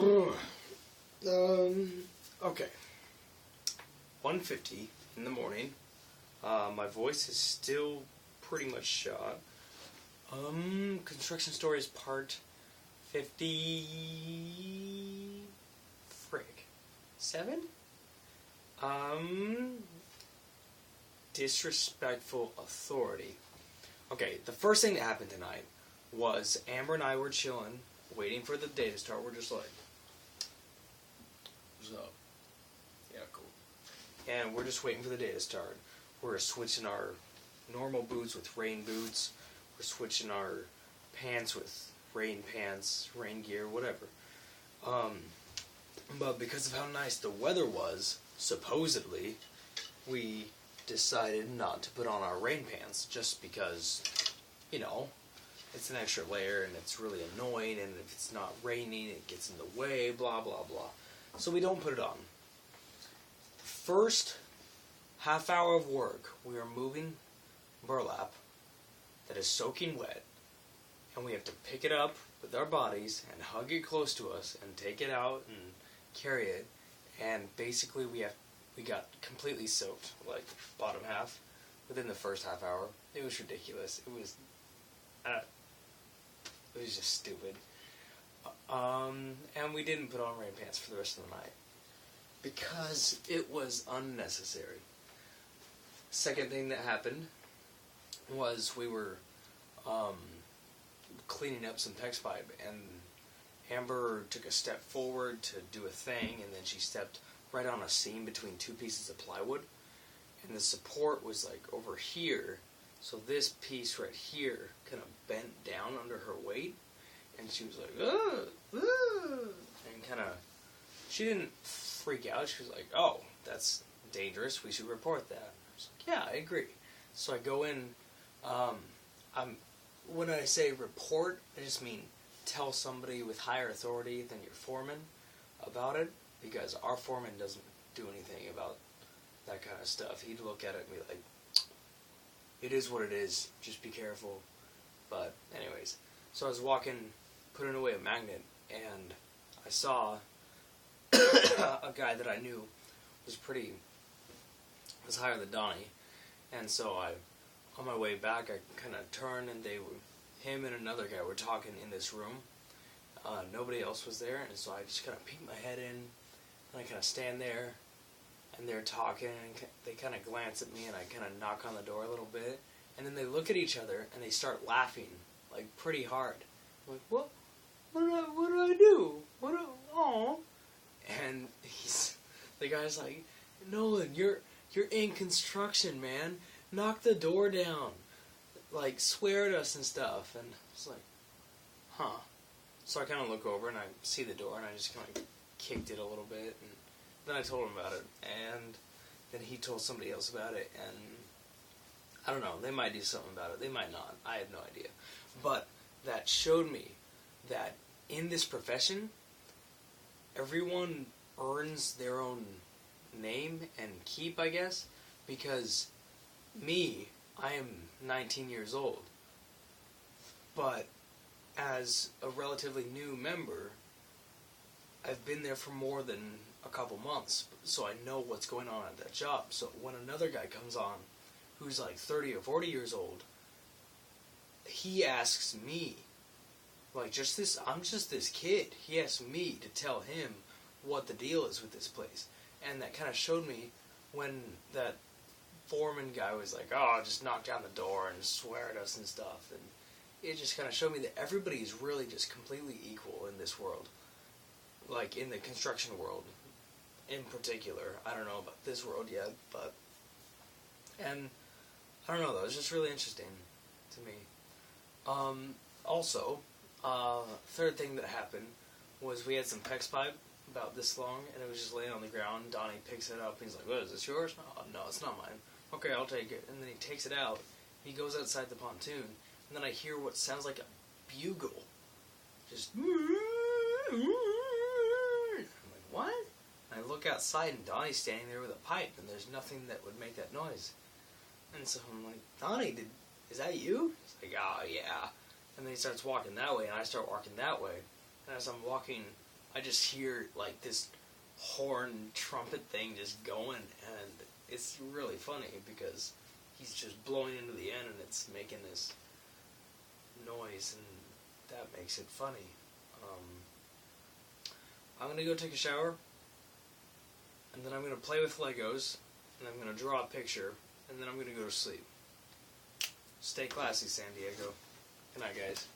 Okay. 1:50 in the morning. My voice is still pretty much shot. Construction Stories Part 50... Frick. 7? Disrespectful authority. Okay, the first thing that happened tonight was Amber and I were chilling, waiting for the day to start. We're just like, what's up? Yeah, cool. And we're just waiting for the day to start. We're switching our normal boots with rain boots. We're switching our pants with rain pants, rain gear, whatever. But because of how nice the weather was, supposedly, we decided not to put on our rain pants just because, you know, it's an extra layer and it's really annoying, and if it's not raining, it gets in the way, blah, blah, blah. So we don't put it on. First half hour of work, we are moving burlap that is soaking wet, and we have to pick it up with our bodies and hug it close to us and take it out and carry it, and basically we got completely soaked, like bottom half, within the first half hour. It was ridiculous. It was just stupid. And we didn't put on rain pants for the rest of the night because it was unnecessary. Second thing that happened was we were cleaning up some PEX pipe, and Amber took a step forward to do a thing, and then she stepped right on a seam between two pieces of plywood, and the support was like over here, so this piece right here kind of bent down under her weight, and she was like, and kind of, she didn't freak out. She was like, oh, that's dangerous, we should report that. I was like, yeah, I agree. So I go in, when I say report, I just mean tell somebody with higher authority than your foreman about it, because our foreman doesn't do anything about that kind of stuff. He'd look at it and be like, it is what it is, just be careful. But anyways, so I was walking, putting away a magnet, and I saw a guy that I knew was higher than Donnie, and so on my way back, I kind of turned, and him and another guy were talking in this room. Nobody else was there, and so I just kind of peeked my head in, and I kind of stand there, and they're talking, and they kind of glance at me, and I kind of knock on the door a little bit, and then they look at each other, and they start laughing, like, pretty hard. I'm like, what did I do? Oh. And the guy's like, Nolan, you're in construction, man. Knock the door down. Like, swear at us and stuff. And I was like, huh. So I kind of look over and I see the door, and I just kind of kicked it a little bit, and then I told him about it, and then he told somebody else about it, and I don't know, they might do something about it, they might not, I have no idea. But that showed me that in this profession, everyone earns their own name and keep, I guess, because me, I am 19 years old, but as a relatively new member, I've been there for more than a couple months, so I know what's going on at that job. So when another guy comes on who's like 30 or 40 years old, he asks me, like, I'm just this kid. He asks me to tell him what the deal is with this place. And that kind of showed me when that foreman guy was like, oh, just knock down the door and swear at us and stuff. And it just kind of showed me that everybody is really just completely equal in this world. Like, in the construction world in particular. I don't know about this world yet, but... And, I don't know, though. It's just really interesting to me. Also, third thing that happened was we had some PEX pipe about this long, and it was just laying on the ground. Donnie picks it up, and he's like, what, is this yours? Oh, no, it's not mine. Okay, I'll take it. And then he takes it out. He goes outside the pontoon, and then I hear what sounds like a bugle. Just... I'm like, what? And I look outside, and Donnie's standing there with a pipe, and there's nothing that would make that noise. And so I'm like, Donnie, is that you? He's like, oh, yeah. And then he starts walking that way, and I start walking that way. And as I'm walking I just hear like this horn trumpet thing just going, and it's really funny because he's just blowing into the end and it's making this noise, and that makes it funny. I'm going to go take a shower, and then I'm going to play with Legos, and I'm going to draw a picture, and then I'm going to go to sleep. Stay classy, San Diego. Good night, guys.